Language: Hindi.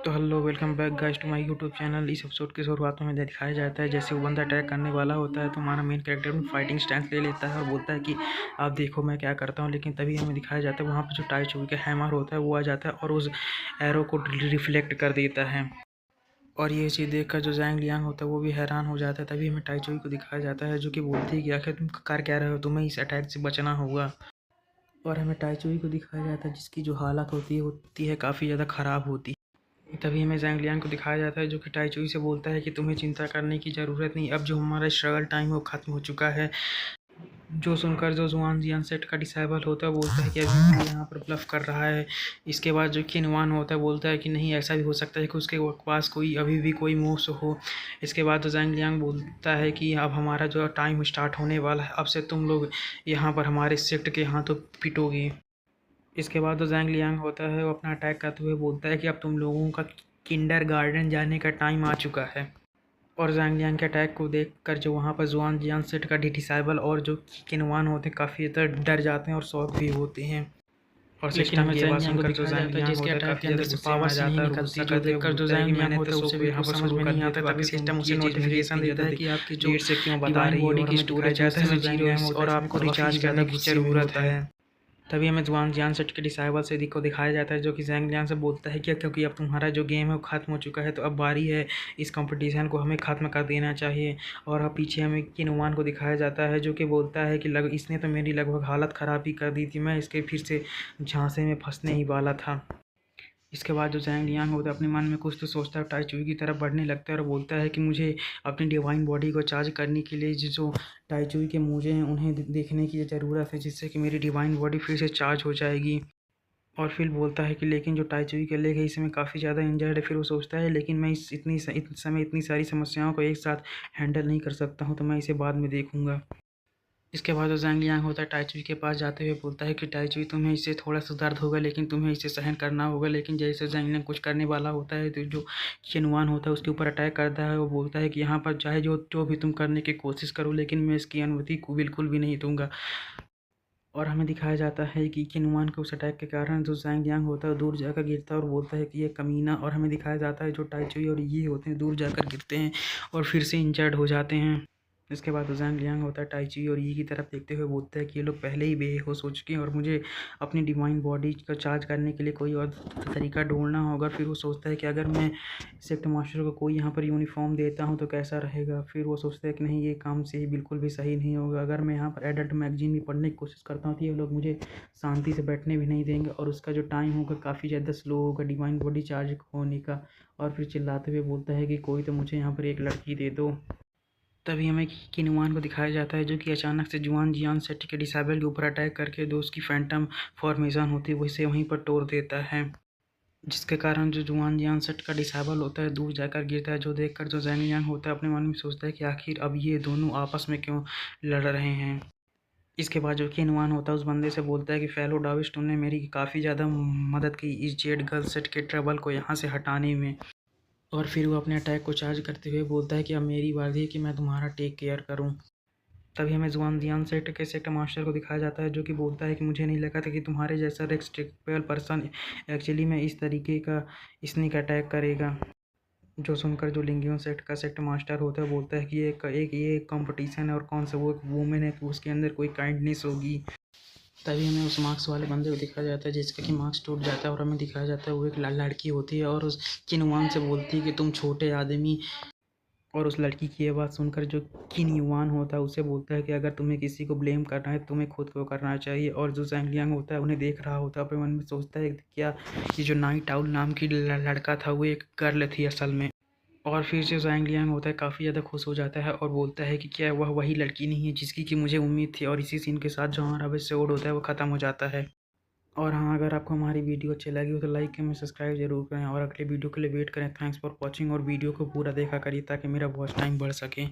तो hello welcome back guys to my YouTube channel. इस एपिसोड की शुरुआत में दिखाया जाता है जैसे वो बंदा अटैक करने वाला होता है तो हमारा मेन कैरेक्टर में फाइटिंग स्टैंस ले लेता है और बोलता है कि आप देखो मैं क्या करता हूँ। लेकिन तभी हमें दिखाया जाता है वहाँ पर जो टाई चुई का हैमर होता है वो आ जाता है और उस एरो को रिफ्लेक्ट कर देता है। और ये चीज़ देखकर जो ज़ैंग लियांग होता है वो भी हैरान हो जाता है। तभी हमें टाई चुई को दिखाया जाता है जो कि बोलती है कि आखिर तुम कर क्या रहे हो, तुम्हें इस अटैक से बचना होगा। और हमें टाई चुई को दिखाया जाता है जिसकी जो हालत होती है काफ़ी ज़्यादा ख़राब होती है। तभी हमें ज़ैंग लियांग को दिखाया जाता है जो कि टाई चुई से बोलता है कि तुम्हें चिंता करने की ज़रूरत नहीं, अब जो हमारा स्ट्रगल टाइम है वो ख़त्म हो चुका है। जो सुनकर जो जुआन जियान सेट का डिसाइबल होता है बोलता है कि अभी भी यहाँ पर ब्लफ कर रहा है। इसके बाद जो किनवान होता है बोलता है कि नहीं, ऐसा भी हो सकता है कि उसके पास कोई अभी भी कोई मोव्स हो। इसके बाद जो ज़ैंग लियांग बोलता है कि अब हमारा जो टाइम स्टार्ट होने वाला है, अब से तुम लोग यहाँ पर हमारे सेक्ट के हाथों पिटोगे। इसके बाद जो ज़ैंग लियांग होता है वो अपना अटैक करते हुए बोलता है कि अब तुम लोगों का किंडर गार्डन जाने का टाइम आ चुका है। और ज़ैंग लियांग के अटैक को देखकर जो वहाँ पर जुआन जियान सेट का डिसाइबल और जो किनवान होते हैं काफ़ी ज़्यादा डर जाते हैं और शॉक भी होते हैं। और लेकिन हमें ज़ैंग लियांग को दिखाया जाता है जिसके अटैक के अंदर से पावर्स नहीं निकलती, जो देखकर जो ज़ैंग लियांग होता है उसे भी कुछ समझ में नहीं आता। तभी सिस्टम उसे नोटिफिकेशन देता है कि आपकी जो से क्यों बता रही है बॉडी की स्टोरेज है जीरो और आपको रिचार्ज करने की ज़रूरत है। तभी हमें जुआन जियान सेट के डिसाइबल से को दिखाया जाता है जो कि ज़ैंग लियांग से बोलता है कि क्योंकि अब तुम्हारा जो गेम है वो ख़त्म हो चुका है तो अब बारी है इस कंपटीशन को हमें ख़त्म कर देना चाहिए। और अब पीछे हमें किनवान को दिखाया जाता है जो कि बोलता है कि इसने तो मेरी लगभग हालत ख़राब ही कर दी थी, मैं इसके फिर से झांसे में फंसने ही वाला था। इसके बाद जो ज़ैंग लियांग होता है अपने मन में कुछ तो सोचता है, टाई चुई की तरफ बढ़ने लगता है और बोलता है कि मुझे अपनी डिवाइन बॉडी को चार्ज करने के लिए जो टाई चुई के मोजे हैं उन्हें देखने की ज़रूरत है जिससे कि मेरी डिवाइन बॉडी फिर से चार्ज हो जाएगी। और फिर बोलता है कि लेकिन जो टाई चुई के लेग है इसमें काफ़ी ज़्यादा इंजर्ड है। फिर वो सोचता है लेकिन मैं इस समय इतनी सारी समस्याओं को एक साथ हैंडल नहीं कर सकता हूँ, तो मैं इसे बाद में देखूंगा। इसके बाद वो ज़ैंग लियांग होता है टाई चुई के पास जाते हुए बोलता है कि टाई चुई तुम्हें इससे थोड़ा सा दर्द होगा लेकिन तुम्हें इसे सहन करना होगा। लेकिन जैसे ज़ैंग लियांग कुछ करने वाला होता है तो जो चिनवान होता है उसके ऊपर अटैक करता है। वो बोलता है कि यहाँ पर चाहे जो जो भी तुम करने की कोशिश करो लेकिन मैं इसकी अनुमति को बिल्कुल भी नहीं दूंगा। और हमें दिखाया जाता है कि किनवान के उस अटैक के कारण जो ज़ैंग लियांग होता है दूर जाकर गिरता है और बोलता है कि ये कमीना। और हमें दिखाया जाता है जो टाई चुई और ये होते हैं दूर जाकर गिरते हैं और फिर से इंजर्ड हो जाते हैं। इसके बाद ज़ैंग लियांग होता है टाई चुई और ये की तरफ देखते हुए बोलता है कि ये लोग पहले ही बेहोश हो चुके हैं और मुझे अपनी डिवाइन बॉडी को चार्ज करने के लिए कोई और तरीका ढूंढना होगा। फिर वो सोचता है कि अगर मैं सेक्ट मास्टर को कोई यहाँ पर यूनिफॉर्म देता हूँ तो कैसा रहेगा। फिर वो सोचता है कि नहीं, ये काम से ही बिल्कुल भी सही नहीं होगा। अगर मैं यहाँ पर एडल्ट मैगजीन भी पढ़ने की कोशिश करता हूँ तो ये लोग मुझे शांति से बैठने भी नहीं देंगे और उसका जो टाइम होगा काफ़ी ज़्यादा स्लो होगा डिवाइन बॉडी चार्ज होने का। और फिर चिल्लाते हुए बोलता है कि कोई तो मुझे यहाँ पर एक लड़की दे दो। तभी हमें किनवान को दिखाया जाता है जो कि अचानक से जुआन जियान सेट के डिसाइबल के ऊपर अटैक करके जो उसकी फैंटम फॉर्मेशन होती है वैसे वहीं पर तोड़ देता है। जिसके कारण जो जुआन जियान सेट का डिसाइबल होता है दूर जाकर गिरता है, जो देखकर जो ज़ैंग लियांग होता है अपने मन में सोचता है कि आखिर अब ये दोनों आपस में क्यों लड़ रहे हैं। इसके बाद जो किनवान होता है उस बंदे से बोलता है कि फेलो डाविश तुमने मेरी काफ़ी ज़्यादा मदद की इस जेड गर्ल सेट के ट्रबल को यहाँ से हटाने में। और फिर वो अपने अटैक को चार्ज करते हुए बोलता है कि अब मेरी बारी है कि मैं तुम्हारा टेक केयर करूँ। तभी हमें जुआन जियान सेट के सेक्टर मास्टर को दिखाया जाता है जो कि बोलता है कि मुझे नहीं लगा था कि तुम्हारे जैसा रेस्ट्रिक्टेबल पर्सन एक्चुअली में इस तरीके का स्नीक अटैक करेगा। जो सुनकर जो लिंगियों सेट का सेक्टर मास्टर होता है बोलता है कि ये कंपटीशन है और कौन सा वो एक वूमेन है तो उसके अंदर कोई काइंडनेस होगी। तभी हमें उस मार्क्स वाले बंदे को दिखाया जाता है जिसका कि मार्क्स टूट जाता है और हमें दिखाया जाता है वो एक लड़की होती है और उस किनवान से बोलती है कि तुम छोटे आदमी। और उस लड़की की ये बात सुनकर जो किन युवान होता है उसे बोलता है कि अगर तुम्हें किसी को ब्लेम करना है तो तुम्हें खुद को करना चाहिए। और जो ज़ैंग लियांग होता है उन्हें देख रहा होता है अपने मन में सोचता है कि क्या ये जो नाइट आउल नाम की लड़का था वो एक गर्ल थी असल में। और फिर जो ज़ैंग लियांग होता है काफ़ी ज़्यादा खुश हो जाता है और बोलता है कि क्या वह वही लड़की नहीं है जिसकी कि मुझे उम्मीद थी। और इसी सीन के साथ जो हमारा एपिसोड होता है वो ख़त्म हो जाता है। और हाँ, अगर आपको हमारी वीडियो अच्छी लगी हो तो लाइक कमेंट सब्सक्राइब जरूर करें और अगले वीडियो के लिए वेट करें। थैंक्स फॉर वॉचिंग और वीडियो को पूरा देखा करिए ताकि मेरा वॉच टाइम बढ़ सके।